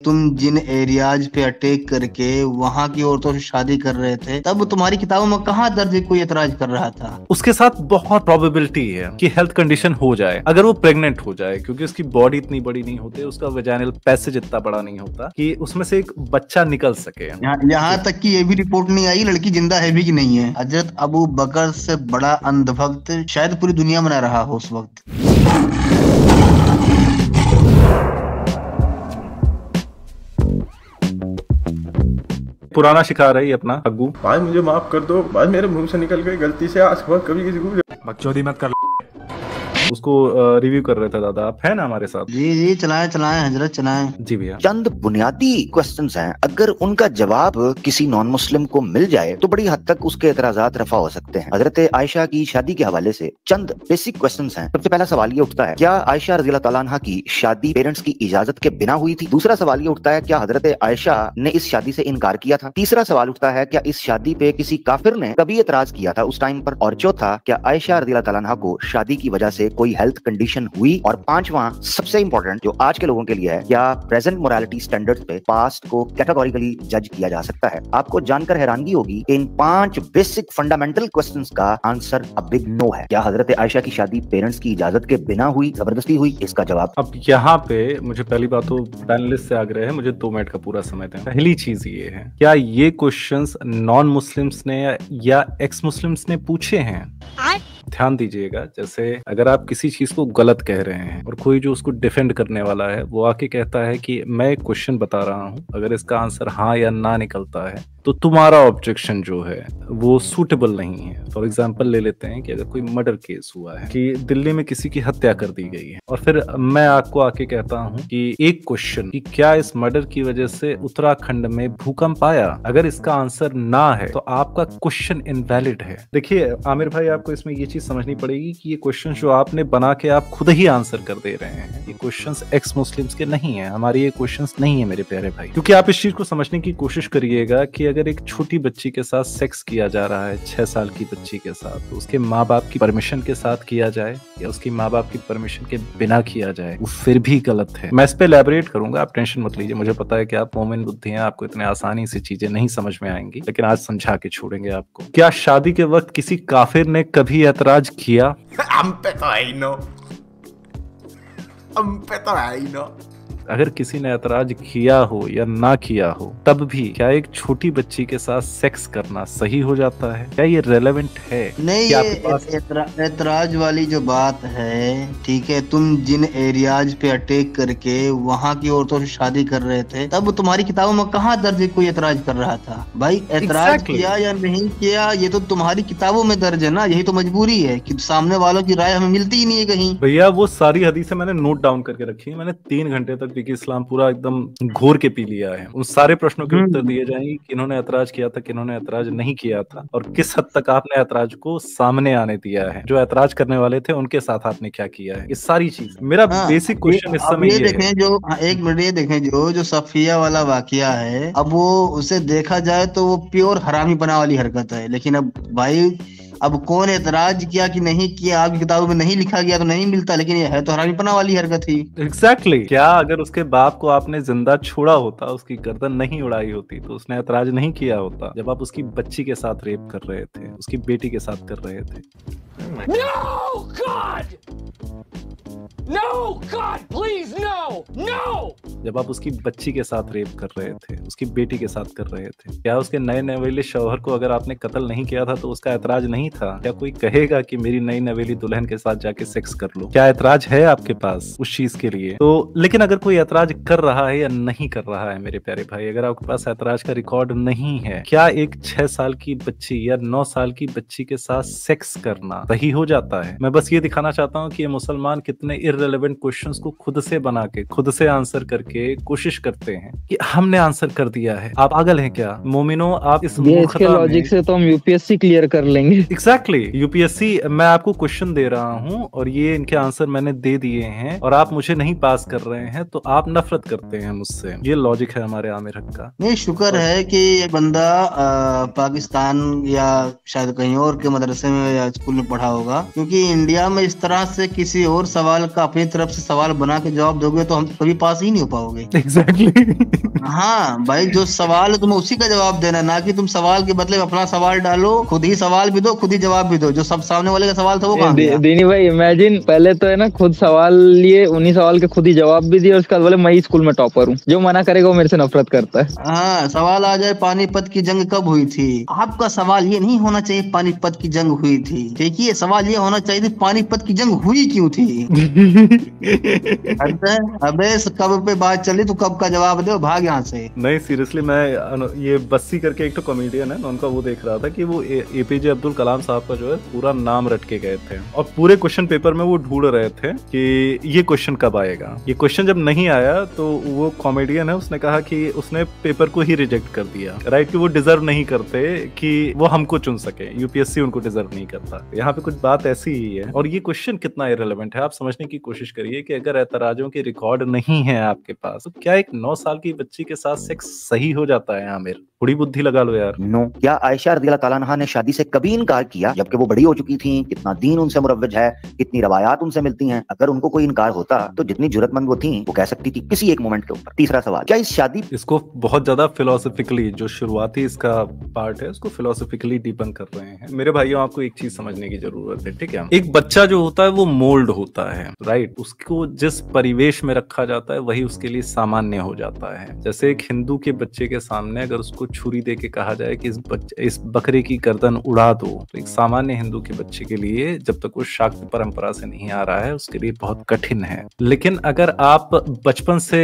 तुम जिन एरियाज पे अटैक करके वहां की औरतों से शादी कर रहे थे, तब तुम्हारी किताबों में कहाँ दर्ज है कोई एतराज कर रहा था? उसके साथ बहुत प्रोबेबिलिटी है कि हेल्थ कंडीशन हो जाए अगर वो प्रेग्नेंट हो जाए, क्योंकि उसकी बॉडी इतनी बड़ी नहीं होती, उसका वेजाइनल पैसेज इतना बड़ा नहीं होता कि उसमें से एक बच्चा निकल सके। यहाँ तक कि ये भी रिपोर्ट नहीं आई लड़की जिंदा है भी कि नहीं है। हजरत अबू बकर से बड़ा अंधभक्त शायद पूरी दुनिया में न रहा हो उस वक्त। पुराना शिकार है ये अपना अग्गू। भाई मुझे माफ कर दो भाई, मेरे मुंह से निकल गई गलती से, आज के बाद कभी किसी को बकचोदी मत कर। उसको रिव्यू कर रहे थे दादा, आप है ना हमारे साथ? जी जी चलाएं चलाएं हजरत चलाएं। जी भैया। चंद बुनियादी क्वेश्चंस हैं, अगर उनका जवाब किसी नॉन मुस्लिम को मिल जाए तो बड़ी हद तक उसके एतराजात रफा हो सकते हैं। हजरत आयशा की शादी के हवाले से चंद बेसिक क्वेश्चंस हैं। सबसे पहला सवाल ये उठता है, क्या आयशा रज़ियल्लाहु तआला अन्हा की शादी पेरेंट्स की इजाजत के बिना हुई थी? दूसरा सवाल ये उठता है, क्या हजरत आयशा ने इस शादी से इनकार किया था? तीसरा सवाल उठता है, क्या इस शादी पे किसी काफिर ने कभी एतराज किया था उस टाइम पर? और चौथा, क्या आयशा रज़ियल्लाहु तआला अन्हा को शादी की वजह से कोई हेल्थ कंडीशन हुई? और पांचवा सबसे इंपॉर्टेंट जो आज के लोगों के लिए है, क्या प्रेजेंट मोरालिटी स्टैंडर्ड्स पे पास्ट को कैटेगोरिकली जज किया जा सकता है? आपको जानकर हैरानगी होगी कि इन 5 बेसिक फंडामेंटल क्वेश्चंस का आंसर अ बिग नो है। क्या हजरत आयशा की शादी पेरेंट्स की इजाजत के बिना हुई, जबरदस्ती हुई? इसका जवाब अब यहाँ पे मुझे पहली बात तो पैनलिस्ट से आग्रह है, मुझे 2 मिनट का पूरा समय दें। पहली चीज ये है, क्या ये क्वेश्चंस नॉन मुस्लिम्स ने या एक्स मुस्लिम्स ने पूछे हैं? ध्यान दीजिएगा, जैसे अगर आप किसी चीज को गलत कह रहे हैं और कोई जो उसको डिफेंड करने वाला है वो आके कहता है कि मैं एक क्वेश्चन बता रहा हूं, अगर इसका आंसर हाँ या ना निकलता है तो तुम्हारा ऑब्जेक्शन जो है वो सूटेबल नहीं है। फॉर एग्जाम्पल ले लेते हैं कि अगर कोई मर्डर केस हुआ है कि दिल्ली में किसी की हत्या कर दी गई है और फिर मैं आपको आके कहता हूं कि एक क्वेश्चन कि क्या इस मर्डर की वजह से उत्तराखंड में भूकंप आया, अगर इसका आंसर ना है तो आपका क्वेश्चन इनवैलिड है। देखिए आमिर भाई, आपको इसमें ये चीज समझनी पड़ेगी कि ये क्वेश्चन जो आपने बना के आप खुद ही आंसर कर दे रहे हैं, ये क्वेश्चंस एक्स मुस्लिम्स के नहीं है, हमारे ये क्वेश्चंस नहीं है मेरे प्यारे भाई। क्योंकि आप इस चीज को समझने की कोशिश करिएगा कि अगर एक छोटी बच्ची के साथ सेक्स किया जा रहा है 6 साल की बच्ची के साथ, तो उसके माँ बाप की परमिशन के साथ किया जाए या उसकी माँ बाप की परमिशन के बिना किया जाए, वो फिर भी गलत है। मैं इस पे एलैबोरेट करूंगा, आप टेंशन मत लीजिए, मुझे पता है कि आप मोमिन बुद्धि हैं, आपको इतने आसानी से चीजें नहीं समझ में आएंगी, लेकिन आज समझा के छोड़ेंगे आपको। क्या शादी के वक्त किसी काफिर ने कभी एतराज किया? हम पे तो है ही नो, हम पे तो है ही नो। अगर किसी ने एतराज किया हो या ना किया हो, तब भी क्या एक छोटी बच्ची के साथ सेक्स करना सही हो जाता है? क्या ये रेलेवेंट है? नहीं, ये एतराज वाली जो बात है, ठीक है, तुम जिन एरियाज पे अटैक करके वहां की औरतों से शादी कर रहे थे, तब तुम्हारी किताबों में कहाँ दर्ज है कोई एतराज कर रहा था? भाई एतराज किया या नहीं किया ये तो तुम्हारी किताबों में दर्ज है ना, यही तो मजबूरी है कि सामने वालों की राय हमें मिलती ही नहीं है कहीं। भैया वो सारी हदीसें मैंने नोट डाउन करके रखी है, मैंने 3 घंटे तक कि इस्लाम पूरा एकदम घोर के पी लिया है। उन सारे प्रश्नों के उत्तर दिए जाएंगे, किन्होंने एतराज किया था, किन्होंने एतराज नहीं किया था, और किस हद तक आपने एतराज को सामने आने दिया है, जो एतराज करने वाले थे उनके साथ आपने क्या किया है, ये सारी चीज। मेरा बेसिक क्वेश्चन इस समय ये देखें, जो एक मिनट ये देखें, जो सफिया वाला वाकया है, अब वो उसे देखा जाए तो वो प्योर हरामी बना वाली हरकत है, लेकिन अब भाई अब कौन एतराज किया कि नहीं किया, आपकी किताबों में नहीं लिखा गया तो नहीं मिलता, लेकिन ये है तो हरामीपना वाली हरकत ही। एग्जैक्टली। क्या अगर उसके बाप को आपने जिंदा छोड़ा होता, उसकी गर्दन नहीं उड़ाई होती, तो उसने एतराज नहीं किया होता जब आप उसकी बच्ची के साथ रेप कर रहे थे, उसकी बेटी के साथ कर रहे थे? No, God! No, God, please, no, no! जब आप उसकी बच्ची के साथ रेप कर रहे थे, उसकी बेटी के साथ कर रहे थे, क्या उसके नए नवेले शौहर को अगर आपने कत्ल नहीं किया था तो उसका एतराज नहीं था? क्या कोई कहेगा कि मेरी नई नवेली दुल्हन के साथ जाके सेक्स कर लो? क्या एतराज है आपके पास उस चीज के लिए? तो लेकिन अगर कोई एतराज कर रहा है या नहीं कर रहा है मेरे प्यारे भाई, अगर आपके पास एतराज का रिकॉर्ड नहीं है, क्या एक 6 साल की बच्ची या 9 साल की बच्ची के साथ सेक्स करना सही हो जाता है? मैं बस ये दिखाना चाहता हूँ कि ये मुसलमान कितने इररिलेवेंट क्वेश्चंस को खुद से बना के, खुद से आंसर करके कोशिश करते हैं कि हमने आंसर कर दिया है। आप पागल हैं क्या? मोमिनो, आप इस इसके लॉजिक से तो हम यूपीएससी क्लियर कर लेंगे। एग्जैक्टली यूपीएससी, मैं आपको क्वेश्चन दे रहा हूं और ये इनके आंसर मैंने दे दिए हैं और आप मुझे नहीं पास कर रहे हैं, तो आप नफरत करते हैं मुझसे। ये लॉजिक है हमारे आमिर हक का। नहीं, शुक्र है कि एक बंदा पाकिस्तान या शायद कहीं और के मदरसे में या स्कूल में पढ़ा होगा, क्योंकि इंडिया में इस तरह से किसी और सवाल का अपनी तरफ से सवाल बना के जवाब दोगे तो हम कभी पास ही नहीं हो पाओगे। एग्जैक्टली हाँ भाई, जो सवाल है तुम्हें उसी का जवाब देना, ना कि तुम सवाल के बदले अपना सवाल डालो, खुद ही सवाल भी दो, खुद ही जवाब भी दो। जो सब सामने वाले का सवाल था वो कहाँ गया? दीनी भाई इमेजिन, पहले तो है ना खुद सवाल लिए, उन्हीं सवाल के खुद ही जवाब भी दिए, उसके बाद बोले मैं ही स्कूल में टॉपर हूँ। जो मना करेगा वो मेरे से नफरत करता है। हाँ, सवाल आ जाए पानीपत की जंग कब हुई थी, आपका सवाल ये नहीं होना चाहिए पानीपत की जंग हुई थी, देखिए सवाल ये होना चाहिए थी पानीपत की जंग हुई क्यों थी। अबे कब पे बात चली तो कब का जवाब दो, भाग यहाँ से। नहीं सीरियसली, मैं ये बस्सी करके एक तो कॉमेडियन है, उनका वो देख रहा था कि वो एपीजे अब्दुल कलाम साहब का जो है पूरा नाम रट के गए थे और पूरे क्वेश्चन पेपर में वो ढूंढ रहे थे कि ये क्वेश्चन कब आएगा। ये क्वेश्चन जब नहीं आया तो वो कॉमेडियन है, उसने कहा कि उसने पेपर को ही रिजेक्ट कर दिया, राइट, कि वो डिजर्व नहीं करते कि वो हमको चुन सके, यूपीएससी उनको डिजर्व नहीं करता। यहाँ पे कुछ बात ऐसी ही है। और ये क्वेश्चन कितना इरेलेवेंट है आप समझने की कोशिश करिए कि अगर एतराजों के रिकॉर्ड नहीं है आपके पास तो क्या एक 9 साल की बच्ची के साथ सेक्स सही हो जाता है? आमिर, थोड़ी बुद्धि लगा लो यार। नो, क्या आयशा रज़ियल्लाहु ताला अन्हा ने शादी से कभी इनकार किया जबकि वो बड़ी हो चुकी थी? कितना दीन उनसे मुरव्वज है, कितनी रवायात उनसे मिलती हैं। अगर उनको कोई इनकार होता तो जितनी जुर्रतमंद वो थी वो कह सकती थी किसी एक मोमेंट के ऊपर। तीसरा सवाल, क्या इस शादी, इसको बहुत ज्यादा फिलोसफिकली, जो शुरुआती इसका पार्ट है उसको फिलोसफिकली डीबंक कर रहे हैं। मेरे भाइयों, आपको एक चीज समझने की जरूरत है, ठीक है? एक बच्चा जो होता है वो मोल्ड होता है, राइट? उसको जिस परिवेश में रखा जाता है वही उसके लिए सामान्य हो जाता है। जैसे एक हिंदू के बच्चे के सामने अगर उसको छुरी दे के कहा जाए कि इस बकरे की गर्दन उड़ा दो, तो एक सामान्य हिंदू के बच्चे के लिए, जब तक वो शाक्त परंपरा से नहीं आ रहा है, उसके लिए बहुत कठिन है। लेकिन अगर आप बचपन से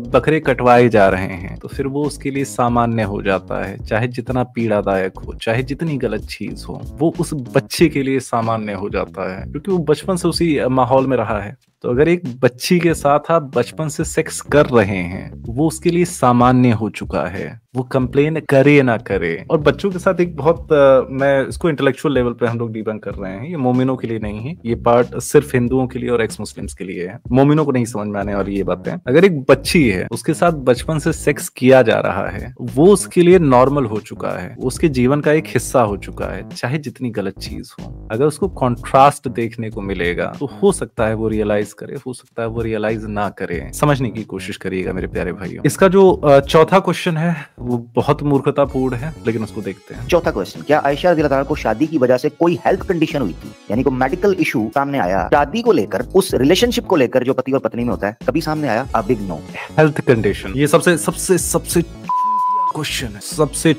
बकरे कटवाए जा रहे हैं तो फिर वो उसके लिए सामान्य हो जाता है, चाहे जितना पीड़ादायक हो, चाहे जितनी गलत चीज हो, वो उस बच्चे के लिए सामान्य हो जाता है क्योंकि वो बचपन से उसी माहौल में रहा है। तो अगर एक बच्ची के साथ आप बचपन से सेक्स कर रहे हैं, वो उसके लिए सामान्य हो चुका है, वो कंप्लेन करे ना करे। और बच्चों के साथ एक बहुत मैं इसको इंटेलेक्चुअल लेवल पे हम लोग डीबंक कर रहे हैं, ये मोमिनों के लिए नहीं है, ये पार्ट सिर्फ हिंदुओं के लिए और एक्स मुस्लिम्स के लिए है। मोमिनों को नहीं समझ में आने वाली ये बातें। अगर एक बच्ची है, उसके साथ बचपन से सेक्स किया जा रहा है, वो उसके लिए नॉर्मल हो चुका है, उसके जीवन का एक हिस्सा हो चुका है, चाहे जितनी गलत चीज हो। अगर उसको कॉन्ट्रास्ट देखने को मिलेगा तो हो सकता है वो रियलाइज करे, हो सकता है वो रियलाइज ना करे। समझने की कोशिश करिएगा मेरे प्यारे भाइयों। इसका जो चौथा क्वेश्चन है वो बहुत मूर्खतापूर्ण है, लेकिन उसको देखते हैं। चौथा क्वेश्चन, क्या आयशा रज़ियल्लाहु ताला को शादी की वजह से कोई हेल्थ कंडीशन हुई थी, यानी कोई मेडिकल इशू सामने आया शादी को लेकर, उस रिलेशनशिप को लेकर जो पति और पत्नी में होता है, कभी सामने आया? A big no. Health condition, ये सबसे सबसे सबसे क्वेश्चन है, सबसे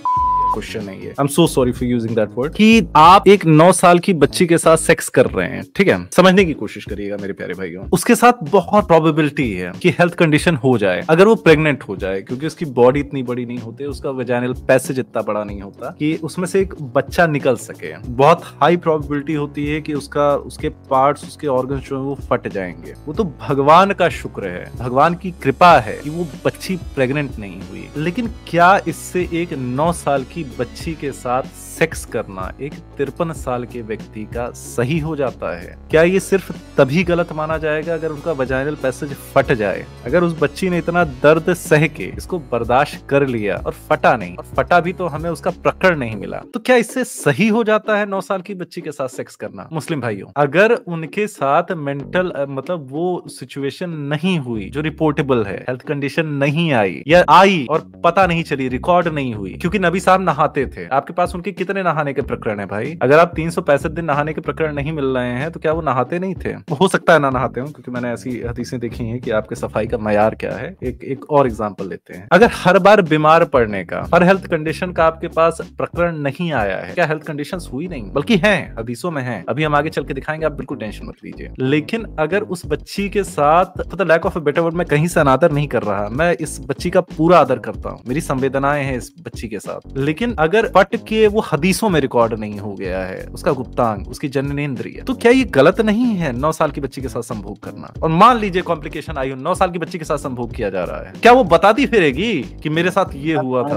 क्वेश्चन है ये। I am so sorry for using that word. कि आप एक 9 साल की बच्ची के साथ सेक्स कर रहे हैं, ठीक है? समझने की कोशिश करिएगा मेरे प्यारे भाइयों। उसके साथ बहुत प्रोबेबिलिटी है कि हेल्थ कंडीशन हो जाए अगर वो प्रेग्नेंट हो जाए, क्योंकि उसकी बॉडी इतनी बड़ी नहीं होती, उसका वेजाइनल पैसेज इतना बड़ा नहीं होता कि उसमें से एक बच्चा निकल सके। बहुत हाई प्रोबेबिलिटी होती है कि उसके पार्ट्स, उसके ऑर्गन्स जो है वो फट जाएंगे। वो तो भगवान का शुक्र है, भगवान की कृपा है कि वो बच्ची प्रेग्नेंट नहीं हुई। लेकिन क्या इससे एक 9 साल की बच्ची के साथ सेक्स करना एक 53 साल के व्यक्ति का सही हो जाता है? क्या ये सिर्फ तभी गलत माना जाएगा अगर उनका वजाइनल पैसेज फट जाए? अगर उस बच्ची ने इतना दर्द सह के इसको बर्दाश्त कर लिया और फटा नहीं, और फटा भी तो हमें उसका प्रकरण नहीं मिला, तो क्या इससे सही हो जाता है 9 साल की बच्ची के साथ सेक्स करना? मुस्लिम भाइयों, अगर उनके साथ मेंटल मतलब वो सिचुएशन नहीं हुई जो रिपोर्टेबल है, हेल्थ कंडीशन नहीं आई या आई और पता नहीं चली, रिकॉर्ड नहीं हुई, क्योंकि नबी साहब नहाते थे, आपके पास उनके कितने नहाने के प्रकरण है भाई? अगर आप 365 दिन नहाने के प्रकरण नहीं मिल रहे हैं तो क्या वो नहाते नहीं थे? हो सकता है ना नहाते हो, क्योंकि मैंने ऐसी हदीसें देखी हैं कि आपके सफाई का मयार क्या है। एक और एग्जांपल लेते हैं। अगर हर बार बीमार पड़ने का, हर हेल्थ कंडीशन का आपके पास प्रकरण नहीं आया है, क्या हेल्थ कंडीशंस हुई नहीं, बल्कि हैं, हदीसों में हैं, अभी हम आगे चल के दिखाएंगे, आप बिल्कुल टेंशन मत लीजिए। लेकिन अगर उस बच्ची के साथ, for the lack of a better word, मैं कहीं से अनादर नहीं कर रहा, मैं इस बच्ची का पूरा आदर करता हूँ, मेरी संवेदनाएं हैं इस बच्ची के साथ, लेकिन लेकिन अगर फट के वो हदीसों में रिकॉर्ड नहीं हो गया है, उसका गुप्तांग, उसकी जननेंद्रिय, तो क्या ये गलत नहीं है 9 साल की बच्ची के साथ संभोग करना? और मान लीजिए कॉम्प्लिकेशन आई हो, 9 साल की बच्ची के साथ संभोग किया जा रहा है, क्या वो बताती फिरेगी कि मेरे साथ ये हुआ था?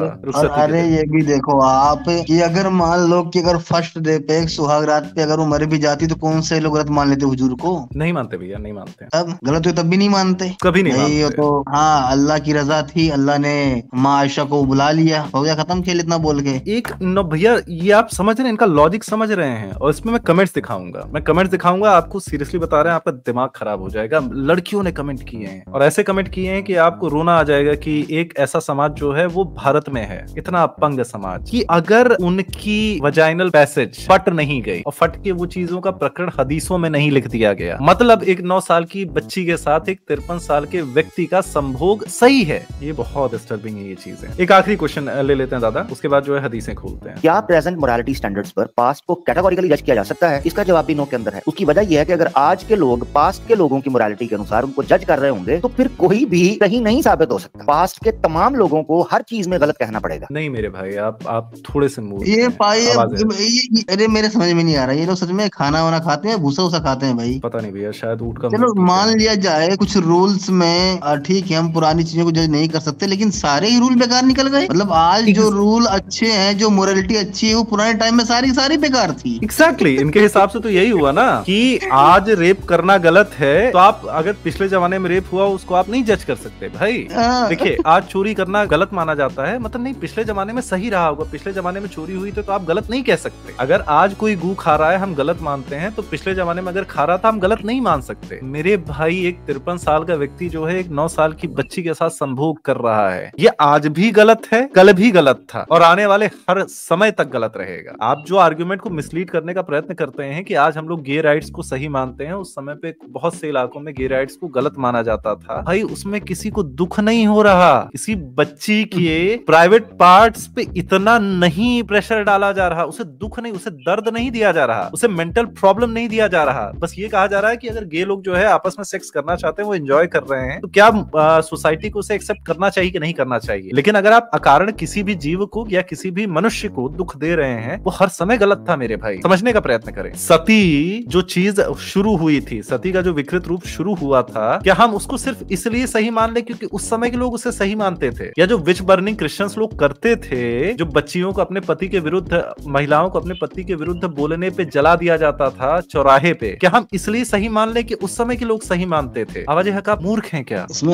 अरे ये भी देखो आप कि अगर मान लो कि अगर फर्स्ट डे पे सुहाग रात पे अगर वो मर भी जाती तो कौन से लोग गलत मान लेते हुजूर को? नहीं मानते भैया, नहीं मानते। तब गलत हुई तब भी नहीं मानते, कभी नहीं भाई। मानते। तो हाँ, अल्लाह की रजा थी, अल्लाह ने माँ आयशा को बुला लिया, हो गया खत्म खेल, इतना बोल के। एक न भैया, ये आप समझ रहे हैं, इनका लॉजिक समझ रहे हैं, और इसमें मैं कमेंट्स दिखाऊंगा, आपको सीरियसली बता रहे हैं, आपका दिमाग खराब हो जाएगा। लड़कियों ने कमेंट किए हैं, और ऐसे कमेंट किए हैं कि आपको रोना आ जाएगा कि एक ऐसा समाज जो है वो भारत में है, इतना अपंग समाज, कि अगर उनकी वजाइनल पैसेज फट नहीं गई, और फट के वो चीजों का प्रकरण हदीसों में नहीं लिख दिया गया, मतलब एक 9 साल की बच्ची के साथ एक 53 साल के व्यक्ति का संभोग सही है, ये बहुत डिस्टर्बिंग है ये चीजें। एक आखिरी क्वेश्चन ले लेते हैं दादा, उसके बाद जो है हदीसें खोलते हैं। क्या प्रेजेंट मोरालिटी स्टैंडर्ड्स पर पास्ट को कैटेगोरिकली जज किया जा सकता है? इसका जवाब भी नो के अंदर है। उसकी वजह यह है कि अगर आज के लोग पास्ट के लोगों की मोरालिटी के अनुसार उनको जज कर रहे होंगे तो फिर कोई भी सही नहीं साबित हो सकता। पास्ट के तमाम लोगों को हर चीज में गलत कहना पड़ेगा। नहीं मेरे भाई, आप थोड़े से मूड ये पाई, आवाज़ अरे मेरे समझ में नहीं आ रहा, ये लोग सच में खाना वाना खाते हैं, भूसा वूसा खाते हैं भाई? पता नहीं भैया, शायद ऊँट का चलो मुंह मान लिया जाए कुछ रूल्स में, ठीक है हम पुरानी चीजों को जज नहीं कर सकते, लेकिन सारे ही रूल बेकार निकल गए। मतलब आज जो रूल अच्छे हैं, जो मोरालिटी अच्छी है, वो पुराने टाइम में सारी बेकार थी। एग्जैक्टली इनके हिसाब से तो यही हुआ ना कि आज रेप करना गलत है, तो आप अगर पिछले जमाने में रेप हुआ उसको आप नहीं जज कर सकते भाई। देखिए, आज चोरी करना गलत माना जाता है, मतलब नहीं, पिछले जमाने में सही रहा होगा, पिछले जमाने में चोरी हुई तो आप गलत नहीं कह सकते। अगर आज कोई गू खा रहा है हम गलत मानते हैं, तो पिछले जमाने में अगर खा रहा था हम गलत नहीं मान सकते। मेरे भाई, एक 53 साल का व्यक्ति जो है एक 9 साल की बच्ची के साथ संभोग कर रहा है, ये आज भी गलत है, कल भी गलत था, और आने वाले हर समय तक गलत रहेगा। आप जो आर्गुमेंट को मिसलीड करने का प्रयत्न करते हैं कि आज हम लोग गे राइट्स को सही मानते हैं, उस समय पे बहुत से इलाकों में गे राइट्स को गलत माना जाता था। भाई उसमें किसी को दुख नहीं हो रहा, किसी बच्ची के प्राइवेट पार्ट्स पे इतना नहीं प्रेशर डाला जा रहा, उसे दुख नहीं, उसे दर्द नहीं दिया जा रहा, उसे मेंटल प्रॉब्लम नहीं दिया जा रहा। बस ये कहा जा रहा है कि अगर गे लोग जो है आपस में सेक्स करना चाहते हैं, वो एंजॉय कर रहे हैं, तो क्या सोसाइटी को उसे एक्सेप्ट करना चाहिए कि नहीं करना चाहिए। लेकिन अगर आप अकारण किसी भी जीव को या किसी भी मनुष्य को दुख दे रहे हैं, वो हर समय गलत था मेरे भाई, समझने का प्रयत्न करें। सती जो चीज शुरू हुई थी, सती का जो विकृत रूप शुरू हुआ था, क्या हम उसको सिर्फ इसलिए सही मान ले क्योंकि उस समय के लोग उसे सही मानते थे? या जो विच बर्निंग क्रिश्चियंस लोग करते थे, जो बच्चियों को अपने पति के विरुद्ध, महिलाओं को अपने पति के विरुद्ध बोलने पे जला दिया जाता था चौराहे पे, क्या हम इसलिए सही मान ले कि उस समय के लोग सही मानते थे? आवाज़ हक, आप मूर्ख हैं क्या? इसमें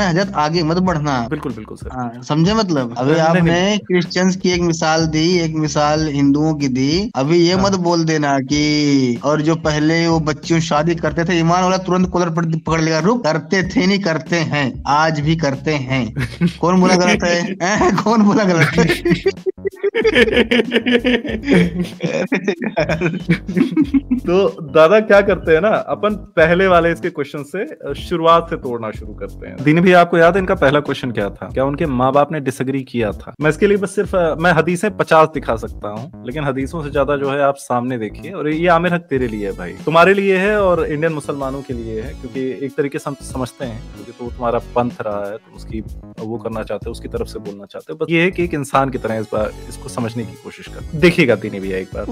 हजरत आगे मत बढ़ना। बिल्कुल बिल्कुल सर, समझे? मतलब अभी आपने क्रिश्चियंस की एक मिसाल दी, एक मिसाल हिंदुओं की दी, अभी ये मत बोल देना कि और जो पहले वो बच्चियों शादी करते थे, ईमान वाला तुरंत कॉलर पकड़ लेगा, रुक, करते थे नहीं करते हैं, आज भी करते हैं। कौन बोला गलत है? कौन बोला गलत है? तो दादा क्या करते हैं ना, अपन पहले वाले इसके क्वेश्चन से शुरुआत से तोड़ना शुरू करते हैं। दीन भी आपको याद है इनका पहला क्वेश्चन क्या था? क्या उनके माँ बाप ने डिसएग्री किया था? मैं इसके लिए बस सिर्फ मैं हदीसें 50 दिखा सकता हूँ, लेकिन हदीसों से ज्यादा जो है आप सामने देखिए। और ये आमिर हक तेरे लिए है भाई, तुम्हारे लिए है और इंडियन मुसलमानों के लिए है, क्योंकि एक तरीके से हम समझते हैं क्योंकि तो तुम्हारा पंथ रहा है, तो उसकी वो करना चाहते हो, उसकी तरफ से बोलना चाहते हो। बस ये है कि एक इंसान की तरह इस बार इसको समझने की कोशिश कर। देखिएगा दीनी भैया एक बार।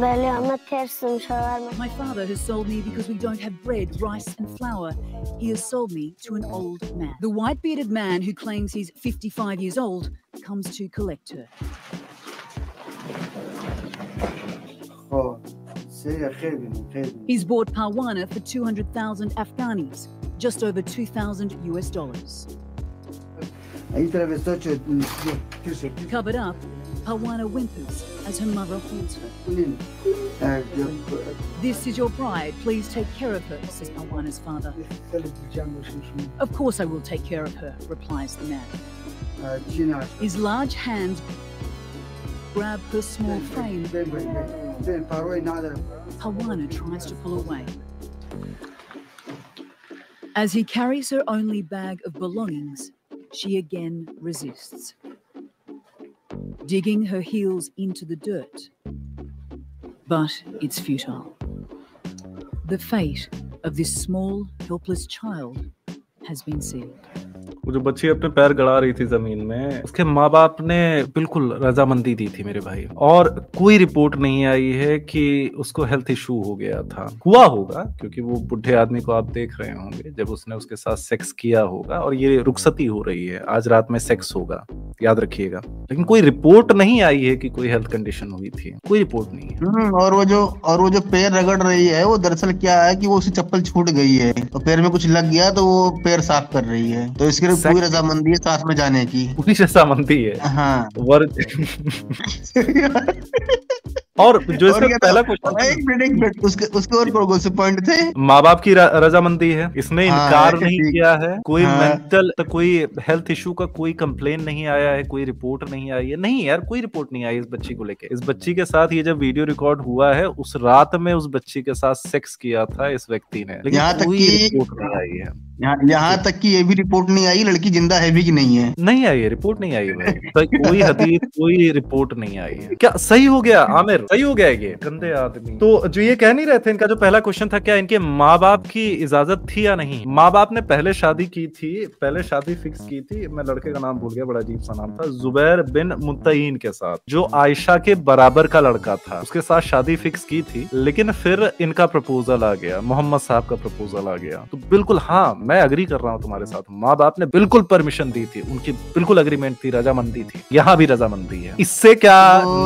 My father has sold me because we don't have bread, rice and flour. He has sold me to an old man. The white-bearded man who claims he's 55 years old comes to collect her. He's bought Parwana for 200,000 Afghanis, just over $2,000 US. Covered up, Parwana whimpers as her mother holds her. This is your bride. Please take care of her, says Parwana's father. Of course I will take care of her, replies the man. His large hands grab her small frame. Parwana tries to pull away. As he carries her only bag of belongings, she again resists, digging her heels into the dirt. But it's futile. The fate of this small, helpless child has been sealed. वो जो बच्ची अपने पैर गड़ा रही थी जमीन में, उसके माँ बाप ने बिल्कुल रजामंदी दी थी मेरे भाई, और कोई रिपोर्ट नहीं आई है कि उसको हेल्थ इशू हो गया था। हुआ होगा क्योंकि वो बुढ़े आदमी को आप देख रहे होंगे, जब उसने उसके साथ सेक्स किया होगा, और ये रुखसती हो रही है, आज रात में सेक्स होगा, याद रखिएगा। लेकिन कोई रिपोर्ट नहीं आई है कि कोई हेल्थ कंडीशन हुई थी, कोई रिपोर्ट नहीं है। और वो जो पैर रगड़ रही है, वो दरअसल क्या है कि वो उसकी चप्पल छूट गई है तो पैर में कुछ लग गया, तो वो पैर साफ कर रही है, तो इसके लिए पूरी रजामंदी है साथ में जाने की, पूरी रजामंदी है। हाँ। और जो इसका पहला क्वेश्चन, एक मिनट उसके और से पॉइंट थे, माँ बाप की रजामंदी है, इसने इनकार नहीं किया है, कोई मेंटल कोई हेल्थ इशू का कोई कंप्लेन नहीं आया है, कोई रिपोर्ट नहीं आई है। नहीं यार, कोई रिपोर्ट नहीं आई इस बच्ची को लेके। इस बच्ची के साथ ये जब वीडियो रिकॉर्ड हुआ है, उस रात में उस बच्ची के साथ सेक्स किया था इस व्यक्ति ने, लेकिन कोई रिपोर्ट नहीं आई है। यहाँ तक कि ये भी रिपोर्ट नहीं आई लड़की जिंदा है भी कि नहीं है, नहीं आई है, रिपोर्ट नहीं आई भाई। तो कोई हदीस, कोई रिपोर्ट नहीं आई है। क्या सही हो गया आमिर? सही हो गया ये गंदे आदमी। तो जो ये कह नहीं रहे थे, इनका जो पहला क्वेश्चन था, क्या इनके माँ बाप की इजाजत थी या नहीं? माँ बाप ने पहले शादी की थी, पहले शादी फिक्स की थी, मैं लड़के का नाम भूल गया, बड़ा अजीब सा नाम था, जुबैर बिन मुत्तईन के साथ, जो आयशा के बराबर का लड़का था, उसके साथ शादी फिक्स की थी। लेकिन फिर इनका प्रपोजल आ गया, मोहम्मद साहब का प्रपोजल आ गया। तो बिल्कुल हाँ, मैं अग्री कर रहा हूँ तुम्हारे साथ, माँ बाप ने बिल्कुल परमिशन दी थी, उनकी बिल्कुल अग्रीमेंट थी, रजामंदी थी। यहाँ भी रजामंदी है। इससे क्या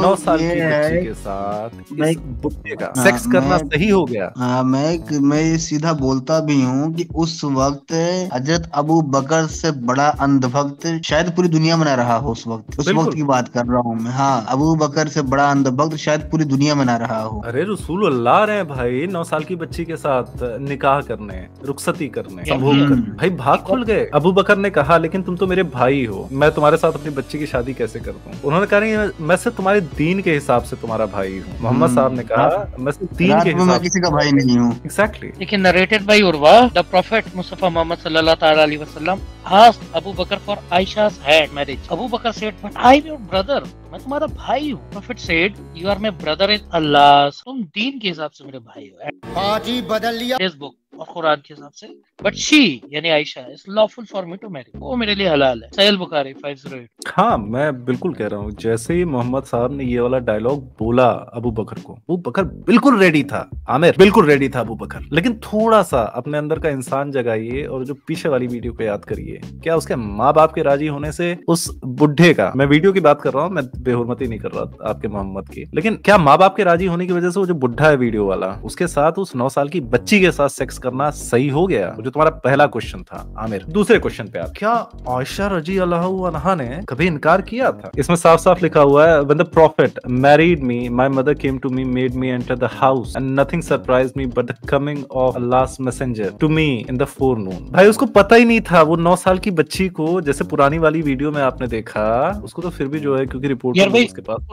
9 साल की बच्ची के साथ इस बुढ़े का सेक्स करना सही हो गया? हाँ, मैं ये सीधा बोलता भी हूँ कि उस वक्त हजरत अबू बकर से बड़ा अंधभक्त शायद पूरी दुनिया में ना रहा हो। उस वक्त की बात कर रहा हूँ मैं। हाँ, अबू बकर से बड़ा अंधभक्त शायद पूरी दुनिया में ना रहा हो। अरे रसूल अल्लाह रहे भाई 9 साल की बच्ची के साथ निकाह करने, रुखसती करने, संभोग करने। भाई भाग खुल गए। अबू बकर ने कहा लेकिन तुम तो मेरे भाई हो, मैं तुम्हारे साथ अपनी बच्ची की शादी कैसे कर दूं? उन्होंने कहा नहीं, मैं सिर्फ तुम्हारे दीन के हिसाब से तुम्हारा भाई हूँ। मोहम्मद साहब ने कहा मैं सिर्फ दीन के हिसाब से किसी का भाई नहीं हूँ। एग्जैक्टली। लेकिन narrated by Urwa, the prophet Mustafa Muhammad सल्लल्लाहु ताला अलैहि वसल्लम asked Abu Bakr for Aisha's hand marriage. Abu Bakr said, but I'm your brother. मैं तुम्हारा भाई हूँ। Prophet said, you are my brother in Allah. तुम दीन के हिसाब से मेरे भाई हो। आज ही बदल लिया फेसबुक और कुरान के हिसाब से। But she यानी Ayesha is lawful for me to marry. वो मेरे लिए हलाल है। सहीह बुखारी 508। हाँ, मैं बिल्कुल कह रहा हूँ, जैसे ही मोहम्मद साहब ने ये वाला डायलॉग बोला अबू बकर को, अबू बकर बिल्कुल रेडी था। आमिर बिल्कुल रेडी था अबू बकर। लेकिन थोड़ा सा अपने अंदर का इंसान जगाइए और जो पीछे वाली वीडियो को याद करिए। क्या उसके माँ बाप के राजी होने से उस बुढ़े का, मैं वीडियो की बात कर रहा हूँ, मैं बेहुरमती नहीं कर रहा आपके मोहम्मद की, लेकिन क्या माँ बाप के राजी होने की वजह से वो जो बुढ़ा है वीडियो वाला, उसके साथ उस 9 साल की बच्ची के साथ सेक्स करना सही हो गया? जो तुम्हारा पहला क्वेश्चन था आमिर। दूसरे क्वेश्चन पे आप, क्या आयशा रजी अल्लाहु अन्हा ने कभी इनकार किया था? इसमें साफ साफ लिखा हुआ है, when the prophet married me, my mother came to me, made me enter the house and nothing surprised me but the coming of Allah's messenger to me in the forenoon। भाई उसको पता ही नहीं था, वो 9 साल की बच्ची को, जैसे पुरानी वाली वीडियो में आपने देखा, उसको तो फिर भी जो है क्योंकि रिपोर्ट उसके पास।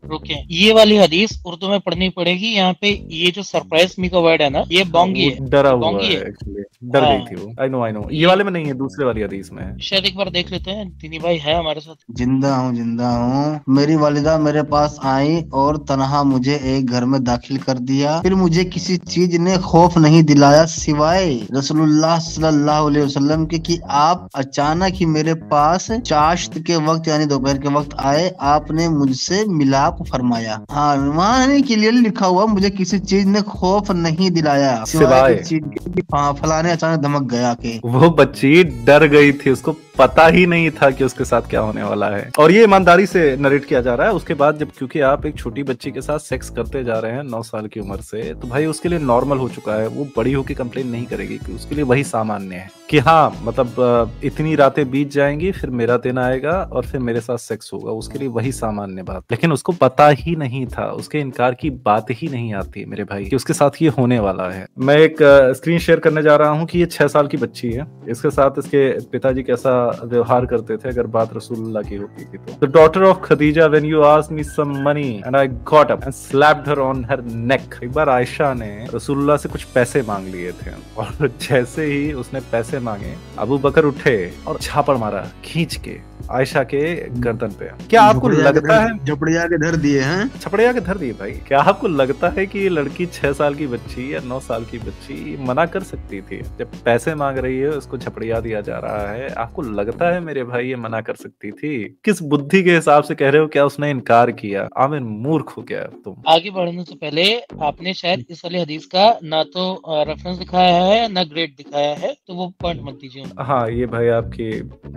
रुके ये वाली हदीस उर्दू में पढ़नी पड़ेगी। यहाँ पे ये जो सरप्राइज मी का वर्ड है ना, ये बोंगी है, डरा हुआ है एक्चुअली, डर गई थी वो। आई नो ये वाले में नहीं है, दूसरे वाली हदीस में है। शायद एक बार देख लेते हैं। दीनी भाई है हमारे साथ? जिंदा हूँ। मेरी वालिदा मेरे पास आई और तनहा मुझे एक घर में दाखिल कर दिया। फिर मुझे किसी चीज ने खौफ नहीं दिलाया सिवाय रसूलुल्लाह सल्लल्लाहु अलैहि वसल्लम के, कि आप अचानक ही मेरे पास चाश्त के वक्त यानी दोपहर के वक्त आए। आपने मुझसे मिलाप फरमाया। हाँ, वहाँ क्लियरली लिखा हुआ, मुझे किसी चीज ने खौफ नहीं दिलाया सिवाय चीज के। हाँ, फलाने अचानक धमक गया के वो बच्ची डर गई थी, उसको पता ही नहीं था कि उसके साथ क्या होने वाला है। और ये ईमानदारी से नरेट किया जा रहा है। उसके बाद जब, क्योंकि आप एक छोटी बच्ची के साथ सेक्स करते जा रहे हैं 9 साल की उम्र से, तो भाई उसके लिए नॉर्मल हो चुका है। वो बड़ी होकर कंप्लेन नहीं करेगी, कि उसके लिए वही सामान्य है कि हाँ, मतलब इतनी रातें बीत जाएंगी, फिर मेरा दिन आएगा और फिर मेरे साथ सेक्स होगा। उसके लिए वही सामान्य बात। लेकिन उसको पता ही नहीं था, उसके इनकार की बात ही नहीं आती मेरे भाई, कि उसके साथ ये होने वाला है। मैं एक स्क्रीन शेयर करने जा रहा हूँ कि ये 6 साल की बच्ची है। इसके साथ इसके पिताजी कैसा व्यवहार करते थे अगर बात रसूलुल्लाह की होती थी तो। The daughter of Khadija, when you asked me some money and I got up and slapped her on her neck। एक बार आयशा ने रसूलुल्लाह से कुछ पैसे मांग लिए थे, और जैसे ही उसने पैसे मांगे, अबू बकर उठे और छापड़ मारा खींच के आयशा के गर्दन पे। क्या आपको लगता है झपड़िया के धर दिए हैं? छपड़िया के धर दिए भाई। क्या आपको लगता है कि ये लड़की 6 साल की बच्ची या 9 साल की बच्ची मना कर सकती थी? जब पैसे मांग रही है उसको छपड़िया दिया जा रहा है, आपको लगता है मेरे भाई ये मना कर सकती थी? किस बुद्धि के हिसाब से कह रहे हो? क्या उसने इनकार किया? आमिर मूर्ख हो गया तुम। आगे बढ़ने से पहले आपने शायद इस वाले हदीस का ना तो रेफरेंस दिखाया है ना ग्रेड दिखाया है, तो वो पॉइंट मत दीजिए। हाँ ये भाई आपकी।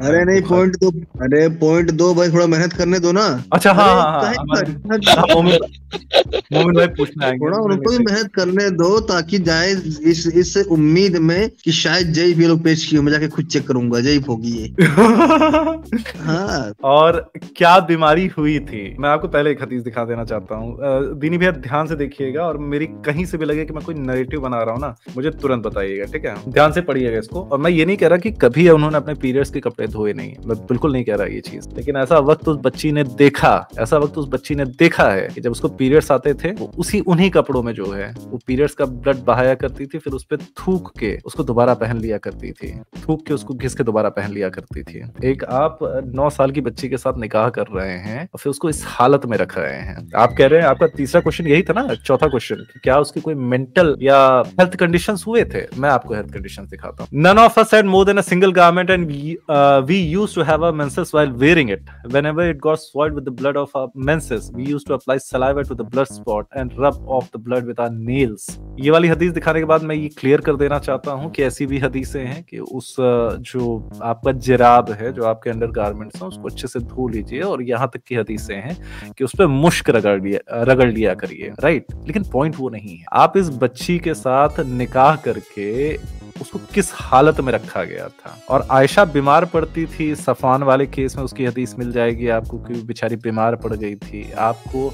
अरे नहीं पॉइंट दो, अरे पॉइंट दो भाई, थोड़ा मेहनत करने दो ना। अच्छा हाँ मोमिन भाई पूछना है, थोड़ा उनको भी मेहनत करने दो ताकि जाए इस उम्मीद में कि शायद जयीफ ये लोग पेश किए, मैं जाके खुद चेक करूंगा जयीफ होगी ये। हाँ। और क्या बीमारी हुई थी? मैं आपको पहले एक हदीस दिखा देना चाहता हूँ। दीनी भैया ध्यान से देखिएगा, और मेरी कहीं से भी लगे कि मैं कोई नैरेटिव बना रहा हूँ ना, मुझे तुरंत बताइएगा, ठीक है? ध्यान से पढ़िएगा इसको। और मैं ये नहीं कह रहा कि कभी उन्होंने अपने पीरियड्स के कपड़े धोए नहीं, मैं बिल्कुल नहीं कह रहा ये चीज, लेकिन ऐसा वक्त उस बच्ची ने देखा है कि जब उसको पीरियड्स आते थे वो उन्हीं कपड़ों में जो है वो पीरियड्स का ब्लड बहाया करती थी, फिर उस पे थूक के उसको दोबारा पहन लिया करती थी, थूक के उसको घिस के दोबारा पहन लिया करती थी। एक आप 9 साल की बच्ची के साथ निकाह कर रहे हैं और फिर उसको इस हालत में रख रहे हैं। आप कह रहे हैं, आपका तीसरा क्वेश्चन यही था ना, चौथा क्वेश्चन, क्या उसकी कोई मेंटल या हेल्थ कंडीशंस हुए थे? मैं आपको हेल्थ कंडीशंस दिखाता हूँ। None of us had more than a single garment and we used to have our menses while wearing it. Whenever it got soiled with the blood of our menses, we used to apply saliva to the blood spot and rub off the blood with our nails. ये वाली हदीस दिखाने के बाद मैं ये clear कर देना चाहता हूँ कि ऐसी भी हदीसें हैं कि उस जो आपका जिराब है, जो आपके अंडर गारमेंट्स हैं, उसको अच्छे से धो लीजिए, और यहाँ तक की हदीसें हैं कि उस पर मुश्क रगड़ लिया करिए, राइट? लेकिन पॉइंट वो नहीं है। आप इस बच्ची के साथ निकाह करके उसको किस हालत में रखा गया था? और आयशा बीमार पड़ती थी, सफान वाले केस में उसकी हदीस मिल जाएगी आपको कि बेचारी बीमार पड़ गई थी। आपको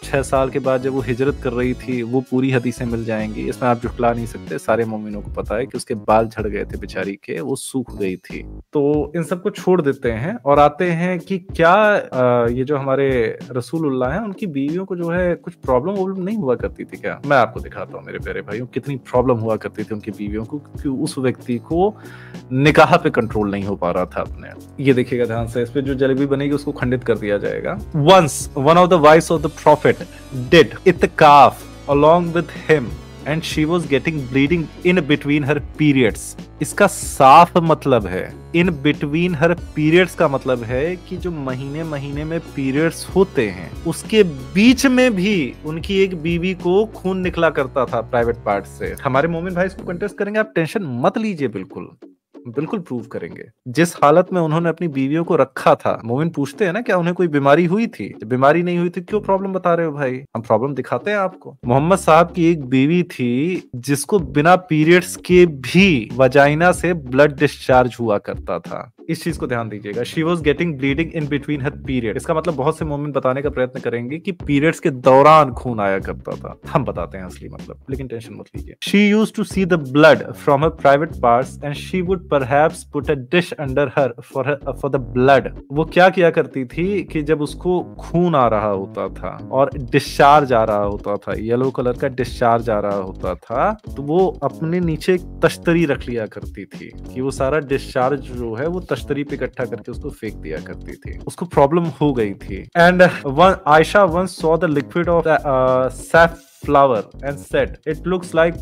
6 साल के बाद जब वो हिजरत कर रही थी वो पूरी हदीसें मिल जाएंगी, इसमें आप जुटला नहीं सकते। सारे मोमिनों को पता है कि उसके बाल झड़ गए थे बेचारी के, वो सूख गई थी। तो इन सबको छोड़ देते हैं और आते हैं कि क्या ये जो हमारे रसूलुल्लाह हैं उनकी बीवियों को जो है कुछ प्रॉब्लम नहीं हुआ करती थी क्या? मैं आपको दिखाता हूँ मेरे प्यारे भाइयों, कितनी प्रॉब्लम हुआ करती थी उनकी बीवियों को, क्योंकि उस व्यक्ति को निकाह पे कंट्रोल नहीं हो पा रहा था अपने। ये देखिएगा ध्यान से, इस पे जो जलेबी बनेगी उसको खंडित कर दिया जाएगा। Once one of the wives of the prophet did itikaf along with him and she was getting bleeding in between her periods. इसका साफ मतलब है, in between her periods का मतलब है कि जो महीने महीने में पीरियड्स होते हैं उसके बीच में भी उनकी एक बीवी को खून निकला करता था प्राइवेट पार्ट से। हमारे मोमिन भाई इसको कंटेस्ट करेंगे, आप टेंशन मत लीजिए, बिल्कुल प्रूव करेंगे। जिस हालत में उन्होंने अपनी बीवियों को रखा था, मोमिन पूछते हैं ना क्या उन्हें कोई बीमारी हुई थी? जब बीमारी नहीं हुई थी क्यों प्रॉब्लम बता रहे हो भाई? हम प्रॉब्लम दिखाते हैं आपको। मोहम्मद साहब की एक बीवी थी जिसको बिना पीरियड्स के भी वजाइना से ब्लड डिस्चार्ज हुआ करता था। इस चीज को ध्यान दीजिएगा, she was getting bleeding in between her period. इसका मतलब बहुत से मोमिन बताने का प्रयत्न करेंगे कि पीरियड्स के दौरान खून आया करता था। हम बताते हैं असली मतलब, लेकिन टेंशन मत लीजिए। She used to see the blood from her private parts and she would perhaps put a dish under her for the blood. वो क्या किया करती थी कि जब उसको खून आ रहा होता था और डिस्चार्ज आ रहा होता था, येलो कलर का डिस्चार्ज आ रहा होता था, तो वो अपने नीचे एक तश्तरी रख लिया करती थी कि वो सारा डिस्चार्ज जो है वो तश्तरी पे इकट्ठा करके उसको फेंक दिया करती थी। उसको प्रॉब्लम हो गई थी। And Ayesha once saw the liquid of safflower and said it looks like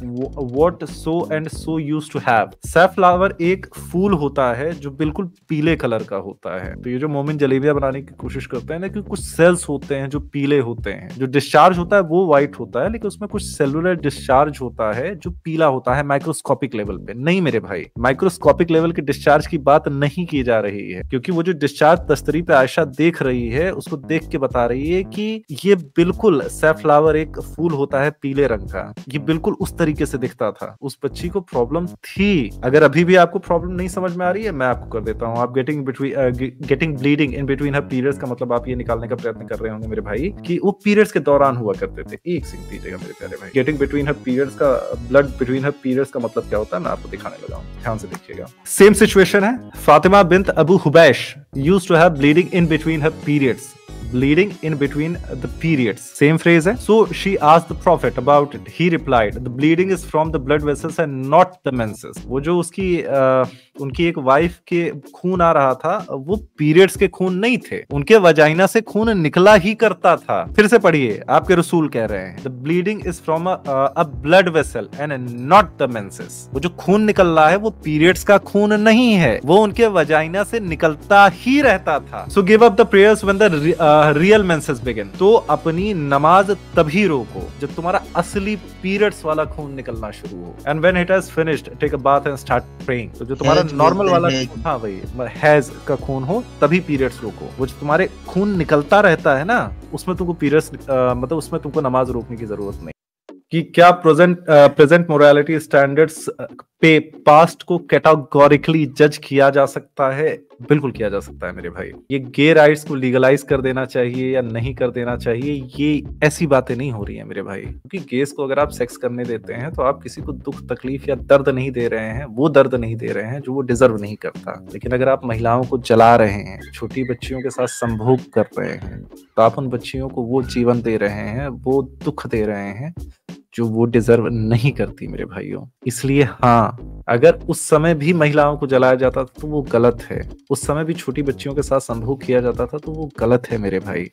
what so and so used to have. safflower एक फूल होता है जो बिल्कुल पीले कलर का होता है। तो ये जो मोमिन जलेबियां बनाने की कोशिश करते हैं ना, कि कुछ सेल्स होते हैं जो पीले होते हैं, जो डिस्चार्ज होता है वो व्हाइट होता है, लेकिन उसमें कुछ सेलुलर डिस्चार्ज होता है जो पीला होता है माइक्रोस्कोपिक लेवल पे। नहीं मेरे भाई, माइक्रोस्कोपिक लेवल के डिस्चार्ज की बात नहीं की जा रही है, क्योंकि वो जो डिस्चार्ज तस्तरी पे आयशा देख रही है उसको देख के बता रही है कि ये बिल्कुल सैफलावर एक फूल होता है पीले रंग का, ये बिल्कुल उस तरीके से दिखता था। उस बच्ची को प्रॉब्लम थी। अगर अभी भी आपको प्रॉब्लम नहीं समझ में आ रही है, मैं आपको कर देता हूँ। आप getting bleeding in between her periods का मतलब आप ये निकालने का प्रयत्न कर रहे होंगे मेरे भाई कि वो पीरियड्स के दौरान हुआ करते थे। एक सिंह दीजिएगा मेरे प्यारे भाई, गेटिंग बिटवीन हर पीरियड्स का, ब्लड बिटवीन हर पीरियड्स का मतलब क्या होता है मैं आपको दिखाने लगा हूँ, ध्यान से देखिएगा। सेम सिचुएशन है। Fatima bint Abu Hubaish used to have bleeding in between her periods. bleeding in between the periods, same phrase है। So she asked the prophet about it. He replied, the bleeding is from the blood vessels and not the menses. वो जो उनकी एक wife के खून आ रहा था, वो पीरियड्स के खून नहीं थे, उनके वजाइना से खून निकला ही करता था। फिर से पढ़िए, आपके रसूल कह रहे हैं the bleeding is from a blood vessel and not the menses. वो जो खून निकल रहा है वो पीरियड्स का खून नहीं है, वो उनके वजाइना से निकलता ही रहता था। So give up the prayers when the real menses begin. तो अपनी नमाज तभी रोको जब तुम्हारा असली पीरियड्स वाला खून निकलना शुरू हो। And when it has finished take a bath and start praying. तो जो तुम्हारा नॉर्मल वाला, हाँ भाई, हैज का खून हो तभी पीरियड्स रोको। वो जो तुम्हारे खून निकलता रहता है ना, उसमें तुमको पीरियड्स मतलब उसमें तुमको नमाज रोकने की जरूरत नहीं। कि क्या प्रेजेंट मोरालिटी स्टैंडर्ड्स पे पास्ट को कैटेगोरिकली जज किया जा सकता है? बिल्कुल किया जा सकता है मेरे भाई। ये गे राइट्स को लीगलाइज कर देना चाहिए या नहीं कर देना चाहिए, ये ऐसी बातें नहीं हो रही है मेरे भाई। क्योंकि गेस को अगर आप सेक्स करने देते हैं तो आप किसी को दुख तकलीफ या दर्द नहीं दे रहे हैं, वो दर्द नहीं दे रहे हैं जो वो डिजर्व नहीं करता। लेकिन अगर आप महिलाओं को जला रहे हैं, छोटी बच्चियों के साथ संभोग कर रहे हैं, तो आप उन बच्चियों को वो जीवन दे रहे हैं, वो दुख दे रहे हैं जो वो डिजर्व नहीं करती मेरे भाइयों। इसलिए हाँ, अगर उस समय भी महिलाओं को जलाया जाता था तो वो गलत है, उस समय भी छोटी बच्चियों के साथ संभोग किया जाता था तो वो गलत है मेरे भाई।